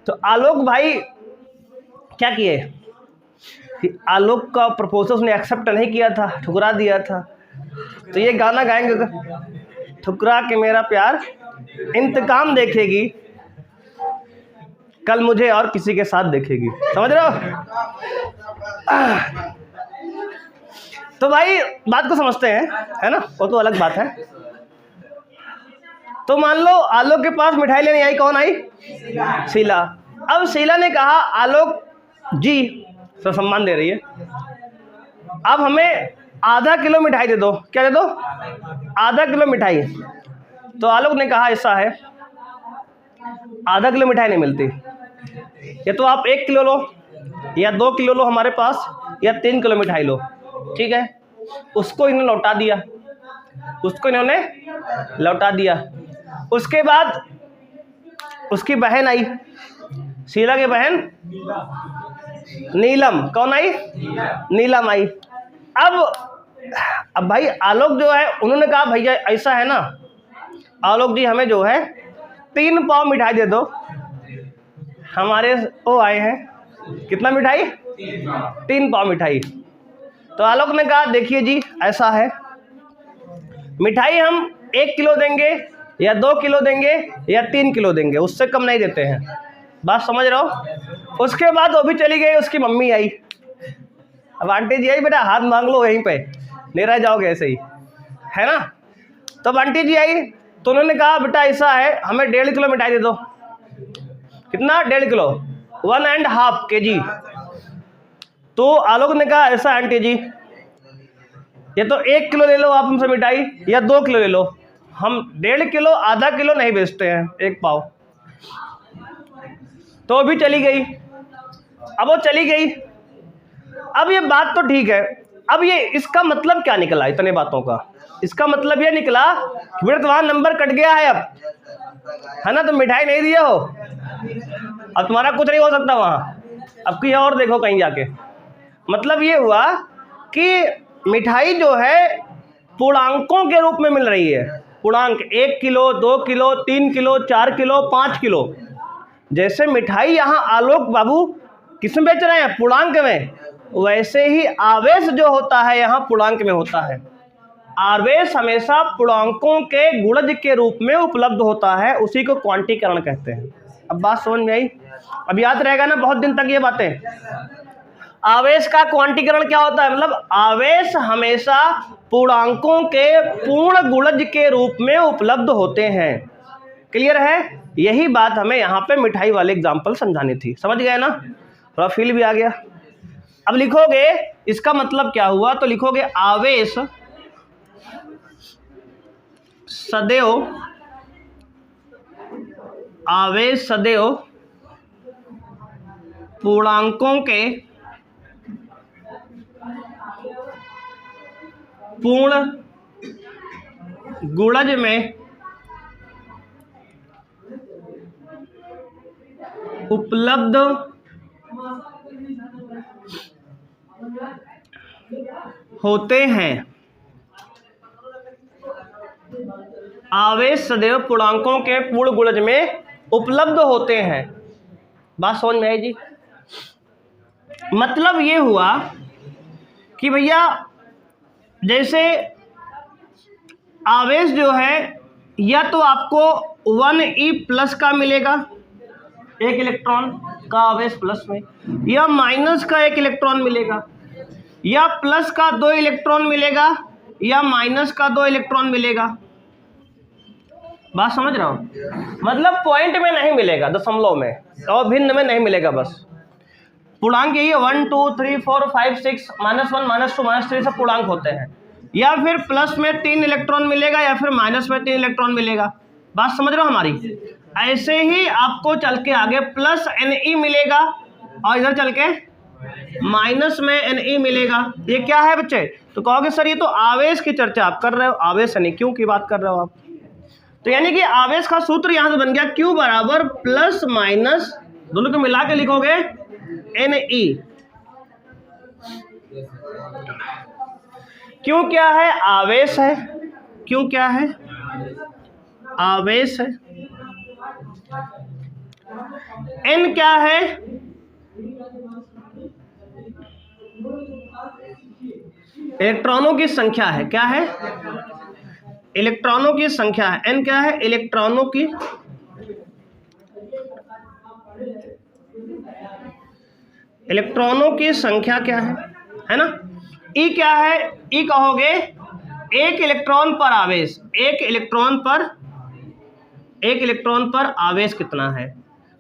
तो आलोक भाई क्या किए कि आलोक का प्रपोजल उसने एक्सेप्ट नहीं किया था, ठुकरा दिया था। तो ये गाना गाएंगे, ठुकरा के मेरा प्यार इंतकाम देखेगी, कल मुझे और किसी के साथ देखेगी। समझ रहे हो? तो भाई बात को समझते हैं, है ना, वो तो अलग बात है। तो मान लो आलोक के पास मिठाई लेने आई, कौन आई? शीला। अब शीला ने कहा आलोक जी, तो सम्मान दे रही है, अब हमें आधा किलो मिठाई दे दो। क्या दे दो? आधा किलो मिठाई। तो आलोक ने कहा ऐसा है, आधा किलो मिठाई नहीं मिलती, या तो आप 1 किलो लो, या 2 किलो लो हमारे पास, या 3 किलो मिठाई लो। ठीक है, उसको इन्होंने लौटा दिया, उसको इन्होंने लौटा दिया। उसके बाद उसकी बहन आई, शीला की बहन नीलम। कौन आई? नीलम आई। अब भाई आलोक जो है, उन्होंने कहा भैया ऐसा है ना आलोक जी, हमें जो है 3 पाव मिठाई दे दो। हमारे वो आए हैं, कितना मिठाई? 3 पाव मिठाई। तो आलोक ने कहा देखिए जी ऐसा है, मिठाई हम 1 किलो देंगे, या 2 किलो देंगे, या 3 किलो देंगे, उससे कम नहीं देते हैं। बात समझ रहे हो? उसके बाद वो भी चली गई, उसकी मम्मी आई। अब आंटी जी आई, बेटा हाथ मांग लो यहीं पे, ले रह जाओगे ऐसे ही, है ना। तब आंटी जी आई तो उन्होंने कहा बेटा ऐसा है, हमें 1.5 किलो मिठाई दे दो। कितना? 1.5 किलो, 1.5 kg। तो आलोक ने कहा ऐसा आंटी जी, ये तो 1 किलो ले लो आप हमसे मिठाई, या 2 किलो ले लो, हम 1.5 किलो आधा किलो नहीं बेचते हैं, 1 पाव। तो अभी चली गई। अब वो चली गई, अब ये बात तो ठीक है, अब ये इसका मतलब क्या निकला इतने बातों का? इसका मतलब ये निकला कि बेटा तुम्हारा नंबर कट गया है अब, है ना, तुम मिठाई नहीं दिए हो, अब तुम्हारा कुछ नहीं हो सकता वहां, अब कहीं और देखो कहीं जाके। मतलब ये हुआ कि मिठाई जो है पूर्णांकों के रूप में मिल रही है। पूर्णांक 1 kilo, 2 kilo, 3 kilo, 4 kilo, 5 kilo. जैसे मिठाई यहाँ आलोक बाबू किस में बेच रहे हैं? पूर्णांक में। वैसे ही आवेश जो होता है यहाँ पूर्णांक में होता है। आवेश हमेशा पूर्णांकों के गुणज के रूप में उपलब्ध होता है, उसी को क्वांटीकरण कहते हैं। अब बात समझ में आई? अब याद रहेगा ना बहुत दिन तक ये बातें। आवेश का क्वांटीकरण क्या होता है? मतलब आवेश हमेशा पूर्णांकों के पूर्ण गुणज के रूप में उपलब्ध होते हैं। क्लियर है? यही बात हमें यहाँ पे मिठाई वाले एग्जाम्पल समझानी थी। समझ गए ना? थोड़ा फील भी आ गया। अब लिखोगे इसका मतलब क्या हुआ, तो लिखोगे आवेश सदैव पूर्णांकों के पूर्ण गुणज में उपलब्ध होते हैं। आवेश सदैव पूर्णांकों के पूर्ण गुणज में उपलब्ध होते हैं। बात समझ में आई जी? मतलब ये हुआ कि भैया जैसे आवेश जो है या तो आपको 1e+ का मिलेगा, 1 इलेक्ट्रॉन का आवेश प्लस में, या माइनस का 1 इलेक्ट्रॉन मिलेगा, या प्लस का 2 इलेक्ट्रॉन मिलेगा, या माइनस का 2 इलेक्ट्रॉन मिलेगा। बात समझ रहा हूँ? मतलब पॉइंट में नहीं मिलेगा, दशमलव में और भिन्न में नहीं मिलेगा। बस पूर्णांक यही है, 1 2 3 4 5 6 -1 -2 -3 सब पूर्णांक होते हैं। या फिर प्लस में 3 इलेक्ट्रॉन मिलेगा, या फिर माइनस में 3 इलेक्ट्रॉन मिलेगा। बात समझ रहे हो हमारी? ऐसे ही आपको चल के आगे प्लस Ne मिलेगा, और इधर चल के माइनस में Ne मिलेगा। ये क्या है बच्चे? तो कहोगे सर ये तो आवेश की चर्चा आप कर रहे हो, आवेश यानी क्यू की बात कर रहे हो आप। तो यानी कि आवेश का सूत्र यहां से बन गया Q बराबर प्लस माइनस दोनों को मिला के लिखोगे Ne। क्यों क्या है? आवेश है। क्यों क्या है? आवेश है। n क्या है? इलेक्ट्रॉनों की संख्या है। क्या है? इलेक्ट्रॉनों की संख्या है। n क्या है? इलेक्ट्रॉनों की संख्या क्या है ना? ई क्या है? ई कहोगे एक इलेक्ट्रॉन पर आवेश, एक इलेक्ट्रॉन पर आवेश कितना है,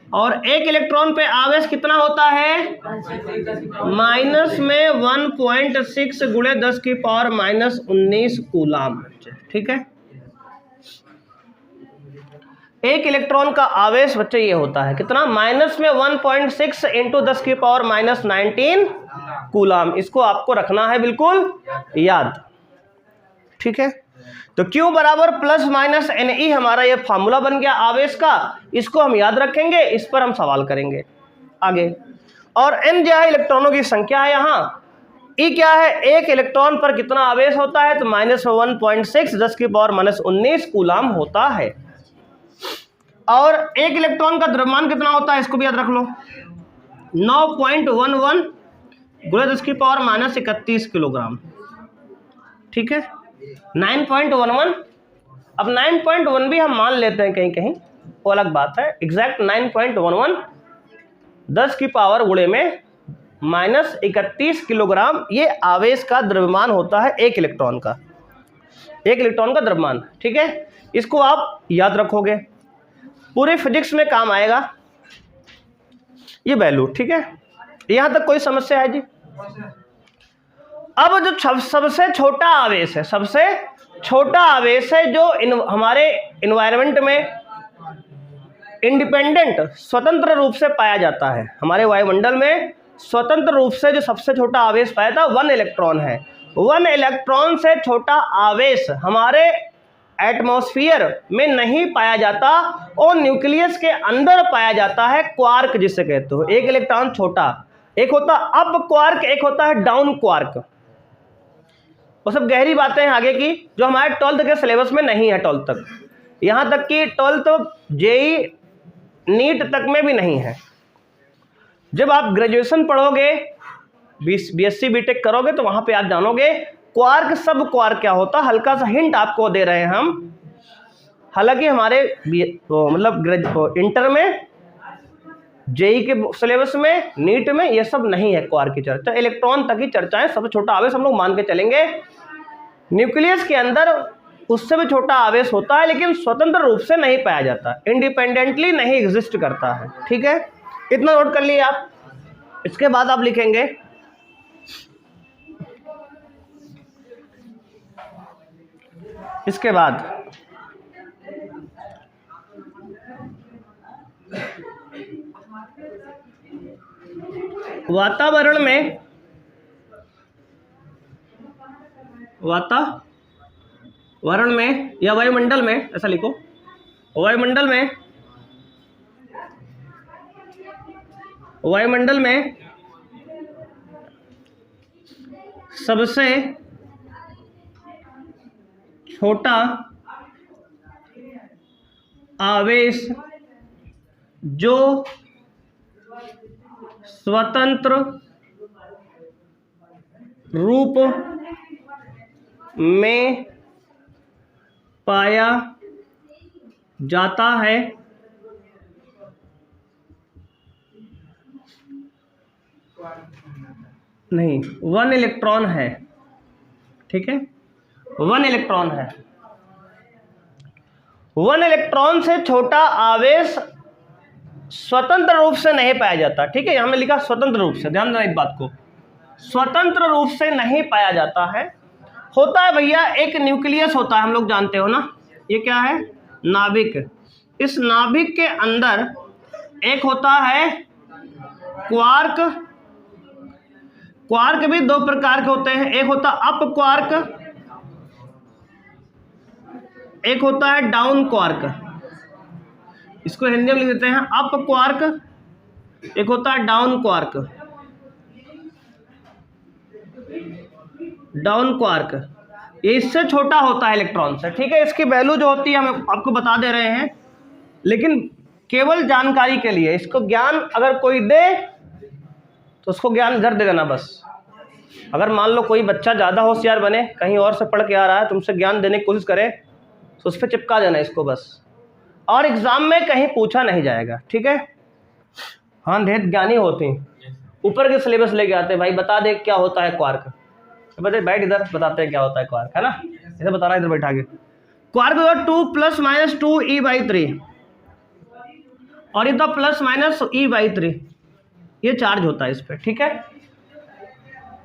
और एक इलेक्ट्रॉन पे आवेश कितना होता है? माइनस में 1.6 गुणे 10⁻⁻19 कूलाम। ठीक है, एक इलेक्ट्रॉन का आवेश बच्चे ये होता है कितना? माइनस में 1.6 इंटू 10⁻⁻19 कूलाम। इसको आपको रखना है बिल्कुल याद। ठीक है, तो Q बराबर प्लस माइनस NE हमारा ये फार्मूला बन गया आवेश का। इसको हम याद रखेंगे, इस पर हम सवाल करेंगे आगे। और N जो है इलेक्ट्रॉनों की संख्या है यहाँ। E क्या है? एक इलेक्ट्रॉन पर कितना आवेश होता है? तो माइनस 1.6 10⁻⁻19 कूलाम होता है। और एक इलेक्ट्रॉन का द्रव्यमान कितना होता है? इसको भी याद रख लो, 9.11 गुणे 10⁻31 किलोग्राम। ठीक है, 9.11। अब 9.1 भी हम मान लेते हैं कहीं कहीं, वो अलग बात है। एग्जैक्ट 9.11 10 में -31 किलोग्राम ये आवेश का द्रव्यमान होता है एक इलेक्ट्रॉन का, एक इलेक्ट्रॉन का द्रव्यमान। ठीक है, इसको आप याद रखोगे, पूरे फिजिक्स में काम आएगा ये वैल्यू। ठीक है, यहां तक कोई समस्या है जी? अब जो सबसे छोटा आवेश है, सबसे छोटा आवेश है जो हमारे इन्वायरमेंट में इंडिपेंडेंट स्वतंत्र रूप से पाया जाता है, हमारे वायुमंडल में स्वतंत्र रूप से जो सबसे छोटा आवेश पाया था 1 इलेक्ट्रॉन है। 1 इलेक्ट्रॉन से छोटा आवेश हमारे एटमॉस्फेयर में नहीं पाया जाता और न्यूक्लियस के अंदर पाया जाता है, क्वार्क जिसे कहते हो। एक इलेक्ट्रॉन छोटा, एक होता अप क्वार्क, एक होता है डाउन क्वार्क। वो सब गहरी बातें हैं आगे की जो हमारे 12th के सिलेबस में नहीं है। 12th तक, यहाँ तक कि 12th जेई नीट तक में भी नहीं है। जब आप ग्रेजुएशन पढ़ोगे, बीएससी बीटेक करोगे, तो वहां पे आप जानोगे क्वार्क सब क्वार्क क्या होता। हल्का सा हिंट आपको दे रहे हैं हम। हालांकि हमारे मतलब इंटर में, जेई के सिलेबस में, नीट में ये सब नहीं है क्वार्क की चर्चा। इलेक्ट्रॉन तक की चर्चाएं, सबसे छोटा आवेश हम लोग मान के चलेंगे। न्यूक्लियस के अंदर उससे भी छोटा आवेश होता है, लेकिन स्वतंत्र रूप से नहीं पाया जाता, इंडिपेंडेंटली नहीं एग्जिस्ट करता है। ठीक है, इतना नोट कर लिए आप। इसके बाद आप लिखेंगे इसके बाद वातावरण में या वायुमंडल में, ऐसा लिखो, वायुमंडल में सबसे छोटा आवेश जो स्वतंत्र रूप में पाया जाता है नहीं, 1 इलेक्ट्रॉन है। ठीक है, 1 इलेक्ट्रॉन है। 1 इलेक्ट्रॉन से छोटा आवेश स्वतंत्र रूप से नहीं पाया जाता। ठीक है, हमने लिखा स्वतंत्र रूप से, ध्यान देना इस बात को, स्वतंत्र रूप से नहीं पाया जाता है। होता है भैया, एक न्यूक्लियस होता है, हम लोग जानते हो ना, ये क्या है? नाभिक। इस नाभिक के अंदर एक होता है क्वार्क। क्वार्क भी 2 प्रकार के होते हैं, एक होता अप क्वार्क, एक होता है डाउन क्वार्क। इसको हिंदी में लिख देते हैं अप क्वार्क, एक होता है डाउन क्वार्क। डाउन क्वार्क ये इससे छोटा होता है इलेक्ट्रॉन से। ठीक है, इसकी वैल्यू जो होती है हम आपको बता दे रहे हैं, लेकिन केवल जानकारी के लिए, इसको ज्ञान अगर कोई दे तो उसको ज्ञान इधर दे देना बस। अगर मान लो कोई बच्चा ज़्यादा होशियार बने, कहीं और से पढ़ के आ रहा है, तुमसे ज्ञान देने की कोशिश करे तो उस पर चिपका देना इसको बस, और एग्जाम में कहीं पूछा नहीं जाएगा, ठीक है। हाँ, ढेर ज्ञानी होते हैं, ऊपर के सिलेबस लेके आते हैं, भाई बता दे क्या होता है क्वार्क, तो बता बैठ इधर, बताते हैं क्या होता है क्वार्क, है ना, ऐसे बताना इधर बैठा के। क्वार्क होगा 2 + -2e/3 और ये तो +-e/3, ये चार्ज होता है इस पर, ठीक है।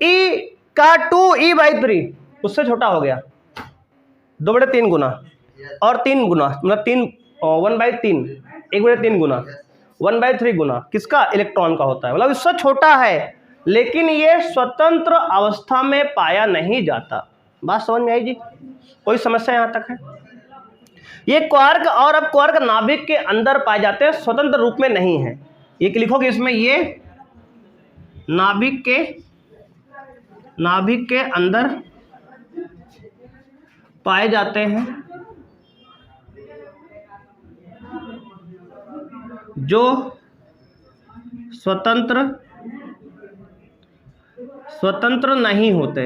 e का 2e/3 उससे छोटा हो गया 2/3 गुना, और 3 गुना मतलब 1/3, 1/3 गुना 1/3 गुना किसका, इलेक्ट्रॉन का होता है, मतलब इससे छोटा है, लेकिन ये स्वतंत्र अवस्था में पाया नहीं जाता। बात समझ में आई जी? कोई समस्या यहाँ तक है? ये क्वार्क, और अब क्वार्क नाभिक के अंदर पाए जाते हैं, स्वतंत्र रूप में नहीं है। ये लिखोगे इसमें, ये नाभिक के अंदर पाए जाते हैं, जो स्वतंत्र नहीं होते।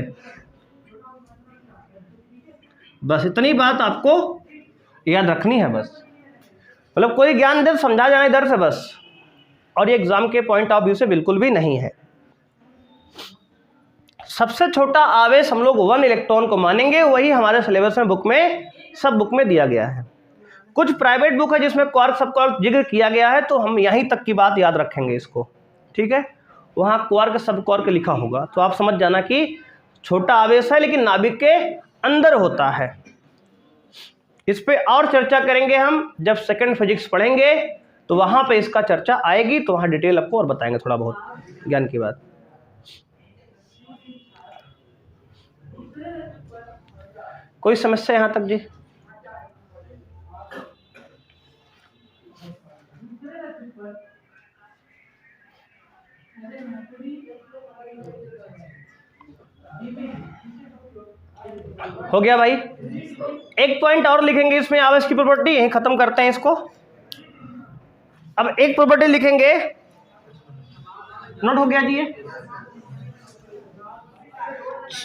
बस इतनी बात आपको याद रखनी है बस, मतलब कोई ज्ञान दे समझा जाए इधर से बस, और ये एग्जाम के पॉइंट ऑफ व्यू से बिल्कुल भी नहीं है। सबसे छोटा आवेश हम लोग 1 इलेक्ट्रॉन को मानेंगे, वही हमारे सिलेबस में सब बुक में दिया गया है। कुछ प्राइवेट बुक है जिसमें क्वार्क सब क्वार्क जिक्र किया गया है, तो हम यहीं तक की बात याद रखेंगे इसको, ठीक है। वहाँ क्वार्क सब क्वार्क लिखा होगा, तो आप समझ जाना कि छोटा आवेश है लेकिन नाभिक के अंदर होता है। इस पे और चर्चा करेंगे हम जब सेकंड फिजिक्स पढ़ेंगे, तो वहाँ पे इसका चर्चा आएगी, तो वहाँ डिटेल आपको और बताएंगे थोड़ा बहुत ज्ञान की बात। कोई समस्या यहाँ तक जी? हो गया भाई? एक पॉइंट और लिखेंगे इसमें, आवेश की प्रॉपर्टी, यहीं खत्म करते हैं इसको। अब एक प्रॉपर्टी लिखेंगे, नोट हो गया जी? ये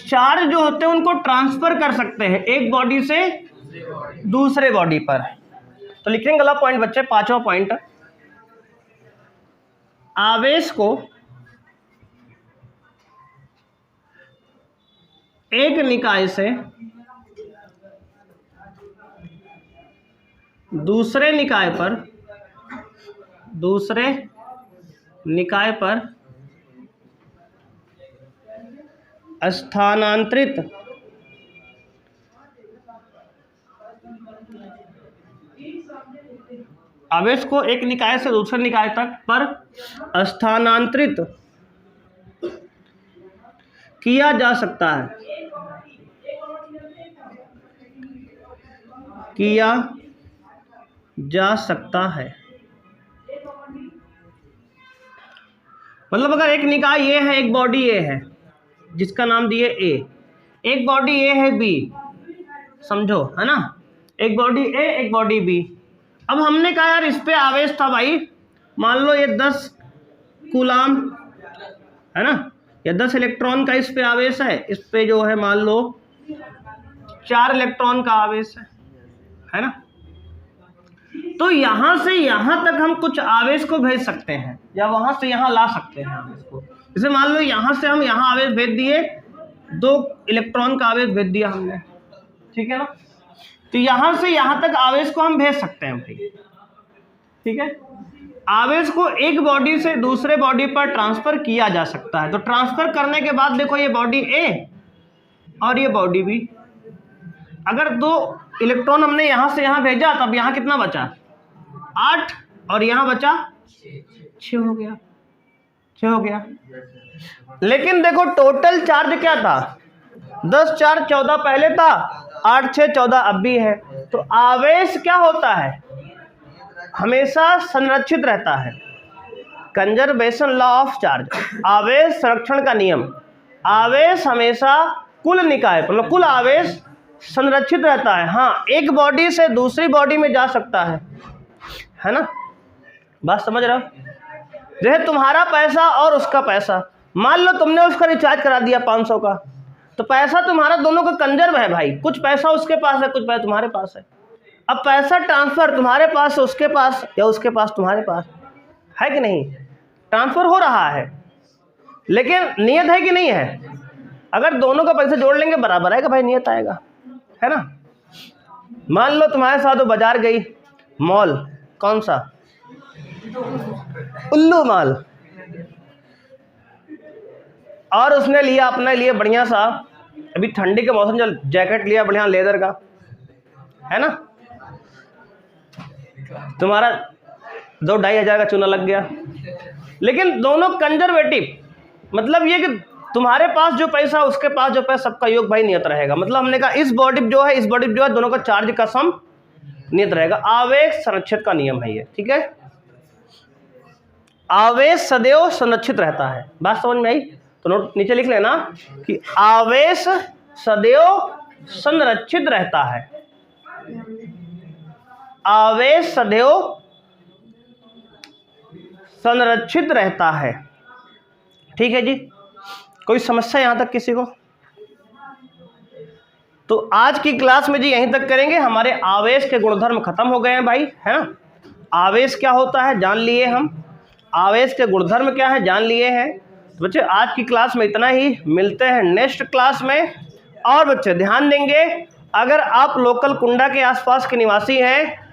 चार्ज जो होते हैं उनको ट्रांसफर कर सकते हैं एक बॉडी से दूसरे बॉडी पर। तो लिखेंगे अगला पॉइंट बच्चे, 5वां पॉइंट, आवेश को एक निकाय से दूसरे निकाय पर स्थानांतरित आवेश को एक निकाय से दूसरे निकाय तक पर स्थानांतरित किया जा सकता है, मतलब अगर एक निकाय ये है, एक बॉडी ये है जिसका नाम दिए ए, एक बॉडी ए है बी, समझो, है ना, एक बॉडी ए एक बॉडी बी। अब हमने कहा यार इस पे आवेश था भाई, मान लो ये 10 कूलाम है ना, या 10 इलेक्ट्रॉन का इस पे आवेश है, इस पे जो है मान लो 4 इलेक्ट्रॉन का आवेश है ना। तो यहां से यहां तक हम कुछ आवेश को भेज सकते हैं, या वहां से यहां ला सकते हैं आवेश को। जैसे मान लो यहां से हम यहां आवेश भेज दिए, 2 इलेक्ट्रॉन का आवेश भेज दिया हमने, ठीक है ना। तो यहां से यहां तक आवेश को हम भेज सकते हैं भाई, ठीक है। आवेश को एक बॉडी से दूसरे बॉडी पर ट्रांसफर किया जा सकता है। तो ट्रांसफर करने के बाद देखो ये बॉडी ए और ये बॉडी बी, अगर 2 इलेक्ट्रॉन हमने यहां से यहां भेजा, तब यहां कितना बचा, 8, और यहां बचा 6 हो गया, 6 हो गया। लेकिन देखो टोटल चार्ज क्या था, 10 4 14 पहले था, 8 6 14 अब भी है। तो आवेश क्या होता है, हमेशा संरक्षित रहता है, कंजर्वेशन लॉ ऑफ चार्ज, आवेश संरक्षण का नियम। आवेश हमेशा कुल निकाय मतलब कुल आवेश संरक्षित रहता है। हाँ, एक बॉडी से दूसरी बॉडी में जा सकता है ना। बात समझ रहे हो? जैसे तुम्हारा पैसा और उसका पैसा, मान लो तुमने उसका रिचार्ज करा दिया 500 का, तो पैसा तुम्हारा दोनों का कंजर्व है भाई, कुछ पैसा उसके पास है, कुछ पैसा तुम्हारे पास है। अब पैसा ट्रांसफर तुम्हारे पास से उसके पास या उसके पास तुम्हारे पास है कि नहीं? ट्रांसफर हो रहा है, लेकिन नियत है कि नहीं है? अगर दोनों का पैसा जोड़ लेंगे बराबर आएगा भाई, नियत आएगा, है ना? मान लो तुम्हारे साथ वो बाजार गई, मॉल, कौन सा? उल्लू मॉल, और उसने लिया अपने लिए बढ़िया सा, अभी ठंडी के मौसम चल, जैकेट लिया बढ़िया लेदर का, है ना? तुम्हारा 2-2.5 हज़ार का चूना लग गया, लेकिन दोनों कंजर्वेटिव, मतलब ये कि तुम्हारे पास जो पैसा उसके पास जो पैसा, सबका योग भाई नियत रहेगा। मतलब हमने कहा इस बॉडी जो है, इस बॉडी जो है, दोनों का चार्ज का सम नियत रहेगा। आवेश संरक्षित का नियम है ये, ठीक है? आवेश सदैव संरक्षित रहता है। बात समझ में आई? तो नोट नीचे लिख लेना कि आवेश सदैव संरक्षित रहता है। आवेश सदैव संरक्षित रहता है, ठीक है जी? कोई समस्या यहां तक किसी को? तो आज की क्लास में जी यहीं तक करेंगे। हमारे आवेश के गुणधर्म खत्म हो गए हैं भाई, है ना? आवेश क्या होता है जान लिए हम, आवेश के गुणधर्म क्या है जान लिए हैं। तो बच्चे आज की क्लास में इतना ही, मिलते हैं नेक्स्ट क्लास में। और बच्चे ध्यान देंगे, अगर आप लोकल कुंडा के आसपास के निवासी हैं,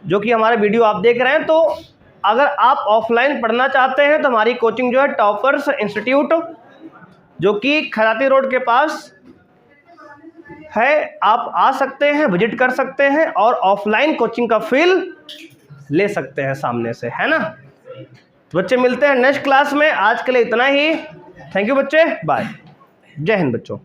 जो कि हमारे वीडियो आप देख रहे हैं, तो अगर आप ऑफलाइन पढ़ना चाहते हैं तो हमारी कोचिंग जो है टॉपर्स इंस्टीट्यूट, जो कि खराती रोड के पास है, आप आ सकते हैं, विजिट कर सकते हैं और ऑफलाइन कोचिंग का फील ले सकते हैं सामने से, है ना? तो बच्चे मिलते हैं नेक्स्ट क्लास में। आज के लिए इतना ही। थैंक यू बच्चे, बाय। जय हिंद बच्चों।